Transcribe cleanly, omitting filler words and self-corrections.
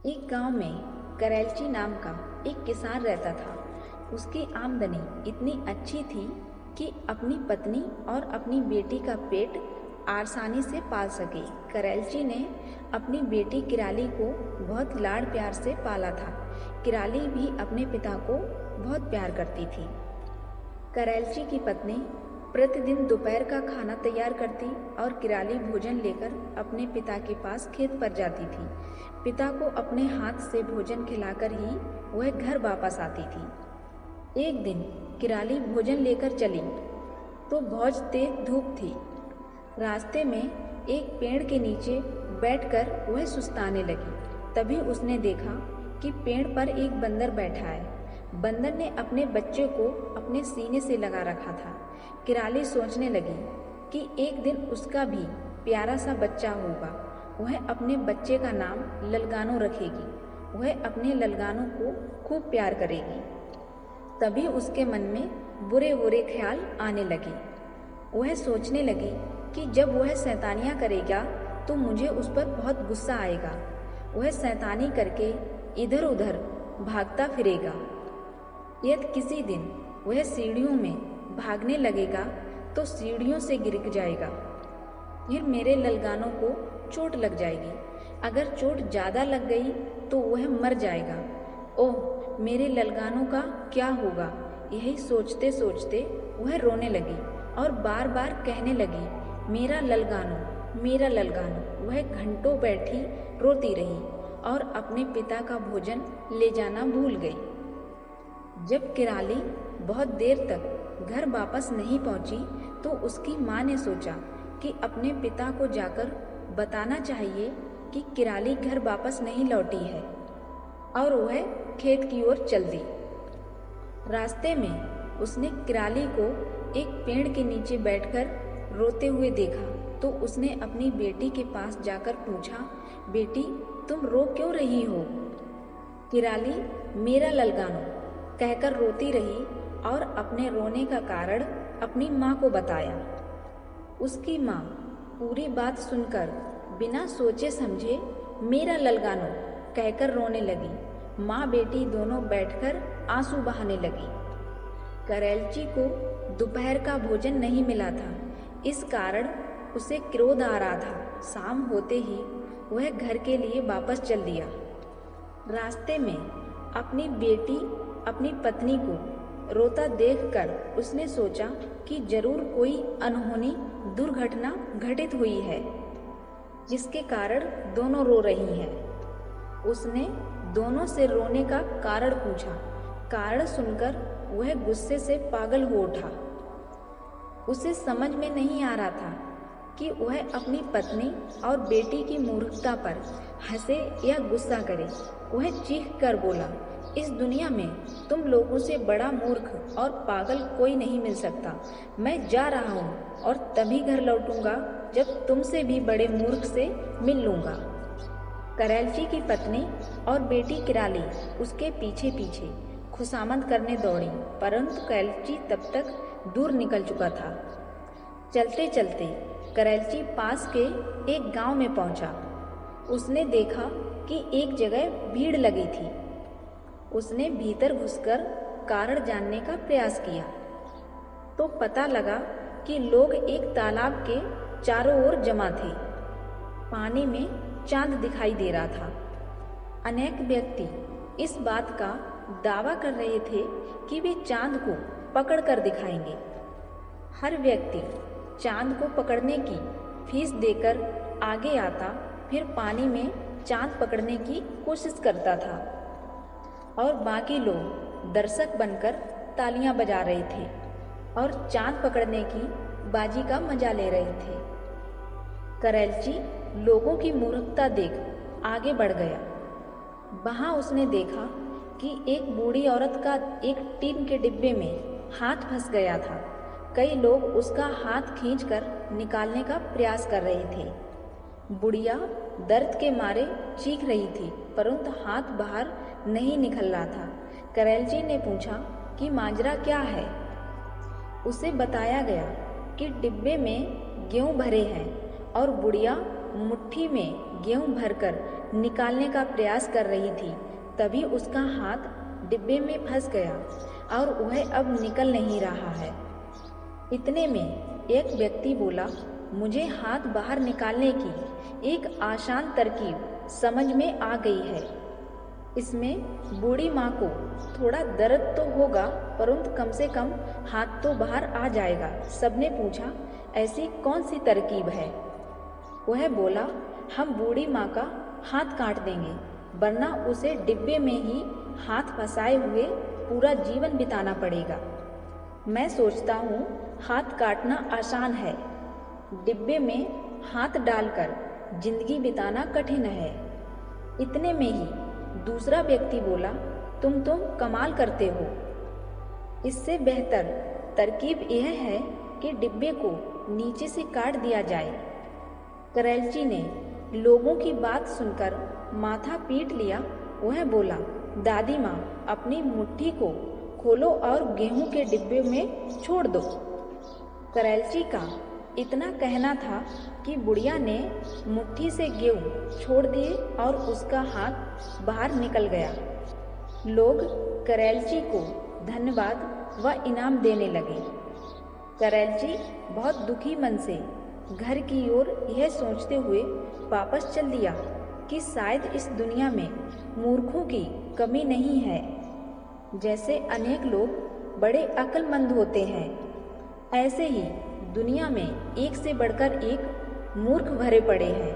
एक गांव में करैलची नाम का एक किसान रहता था। उसकी आमदनी इतनी अच्छी थी कि अपनी पत्नी और अपनी बेटी का पेट आसानी से पाल सके। करैलची ने अपनी बेटी किराली को बहुत लाड़ प्यार से पाला था। किराली भी अपने पिता को बहुत प्यार करती थी। करैलची की पत्नी प्रतिदिन दोपहर का खाना तैयार करती और किराली भोजन लेकर अपने पिता के पास खेत पर जाती थी। पिता को अपने हाथ से भोजन खिलाकर ही वह घर वापस आती थी। एक दिन किराली भोजन लेकर चली तो बहुत तेज धूप थी। रास्ते में एक पेड़ के नीचे बैठकर वह सुस्ताने लगी। तभी उसने देखा कि पेड़ पर एक बंदर बैठा है। बंदर ने अपने बच्चे को अपने सीने से लगा रखा था। किराली सोचने लगी कि एक दिन उसका भी प्यारा सा बच्चा होगा। वह अपने बच्चे का नाम ललगानो रखेगी। वह अपने ललगानो को खूब प्यार करेगी। तभी उसके मन में बुरे बुरे ख्याल आने लगे। वह सोचने लगी कि जब वह शैतानियाँ करेगा तो मुझे उस पर बहुत गुस्सा आएगा। वह शैतानी करके इधर उधर भागता फिरेगा। यदि किसी दिन वह सीढ़ियों में भागने लगेगा तो सीढ़ियों से गिर जाएगा। फिर मेरे ललगानों को चोट लग जाएगी। अगर चोट ज़्यादा लग गई तो वह मर जाएगा। ओह, मेरे ललगानों का क्या होगा? यही सोचते सोचते वह रोने लगी और बार बार कहने लगी, मेरा ललगानो, मेरा ललगानो। वह घंटों बैठी रोती रही और अपने पिता का भोजन ले जाना भूल गई। जब किराली बहुत देर तक घर वापस नहीं पहुंची तो उसकी माँ ने सोचा कि अपने पिता को जाकर बताना चाहिए कि किराली घर वापस नहीं लौटी है, और वह खेत की ओर चल दी। रास्ते में उसने किराली को एक पेड़ के नीचे बैठकर रोते हुए देखा तो उसने अपनी बेटी के पास जाकर पूछा, बेटी, तुम रो क्यों रही हो? किराली मेरा ललगानो कहकर रोती रही और अपने रोने का कारण अपनी माँ को बताया। उसकी माँ पूरी बात सुनकर बिना सोचे समझे मेरा ललगानो कहकर रोने लगी। माँ बेटी दोनों बैठकर आंसू बहाने लगी। करैलची को दोपहर का भोजन नहीं मिला था, इस कारण उसे क्रोध आ रहा था। शाम होते ही वह घर के लिए वापस चल दिया। रास्ते में अपनी बेटी अपनी पत्नी को रोता देखकर उसने सोचा कि जरूर कोई अनहोनी दुर्घटना घटित हुई है जिसके कारण दोनों रो रही हैं। उसने दोनों से रोने का कारण पूछा। कारण सुनकर वह गुस्से से पागल हो उठा। उसे समझ में नहीं आ रहा था कि वह अपनी पत्नी और बेटी की मूर्खता पर हंसे या गुस्सा करे। वह चीख कर बोला, इस दुनिया में तुम लोगों से बड़ा मूर्ख और पागल कोई नहीं मिल सकता। मैं जा रहा हूँ और तभी घर लौटूंगा जब तुमसे भी बड़े मूर्ख से मिल लूँगा। करैलची की पत्नी और बेटी किराली उसके पीछे पीछे खुशामद करने दौड़ी, परंतु करैलची तब तक दूर निकल चुका था। चलते चलते करैलची पास के एक गांव में पहुंचा। उसने देखा कि एक जगह भीड़ लगी थी। उसने भीतर घुसकर कारण जानने का प्रयास किया तो पता लगा कि लोग एक तालाब के चारों ओर जमा थे। पानी में चांद दिखाई दे रहा था। अनेक व्यक्ति इस बात का दावा कर रहे थे कि वे चांद को पकड़कर दिखाएंगे। हर व्यक्ति चांद को पकड़ने की फीस देकर आगे आता, फिर पानी में चांद पकड़ने की कोशिश करता था और बाकी लोग दर्शक बनकर तालियां बजा रहे थे और चांद पकड़ने की बाजी का मजा ले रहे थे। करैलची लोगों की मूर्खता देख आगे बढ़ गया। वहां उसने देखा कि एक बूढ़ी औरत का एक टीन के डिब्बे में हाथ फंस गया था। कई लोग उसका हाथ खींचकर निकालने का प्रयास कर रहे थे। बुढ़िया दर्द के मारे चीख रही थी, परंतु हाथ बाहर नहीं निकल रहा था। करैलची ने पूछा कि माजरा क्या है। उसे बताया गया कि डिब्बे में गेहूं भरे हैं और बुढ़िया मुट्ठी में गेहूं भरकर निकालने का प्रयास कर रही थी, तभी उसका हाथ डिब्बे में फंस गया और वह अब निकल नहीं रहा है। इतने में एक व्यक्ति बोला, मुझे हाथ बाहर निकालने की एक आसान तरकीब समझ में आ गई है। इसमें बूढ़ी माँ को थोड़ा दर्द तो होगा, परंतु कम से कम हाथ तो बाहर आ जाएगा। सबने पूछा, ऐसी कौन सी तरकीब है? वह बोला, हम बूढ़ी माँ का हाथ काट देंगे, वरना उसे डिब्बे में ही हाथ फंसाए हुए पूरा जीवन बिताना पड़ेगा। मैं सोचता हूँ हाथ काटना आसान है, डिब्बे में हाथ डालकर जिंदगी बिताना कठिन है। इतने में ही दूसरा व्यक्ति बोला, तुम कमाल करते हो। इससे बेहतर तरकीब यह है कि डिब्बे को नीचे से काट दिया जाए। करैलची ने लोगों की बात सुनकर माथा पीट लिया। वह बोला, दादी माँ, अपनी मुट्ठी को खोलो और गेहूं के डिब्बे में छोड़ दो। करैलची का इतना कहना था कि बुढ़िया ने मुट्ठी से गेहूं छोड़ दिए और उसका हाथ बाहर निकल गया। लोग करैलची को धन्यवाद व इनाम देने लगे। करैलची बहुत दुखी मन से घर की ओर यह सोचते हुए वापस चल दिया कि शायद इस दुनिया में मूर्खों की कमी नहीं है। जैसे अनेक लोग बड़े अक्लमंद होते हैं, ऐसे ही दुनिया में एक से बढ़कर एक मूर्ख भरे पड़े हैं।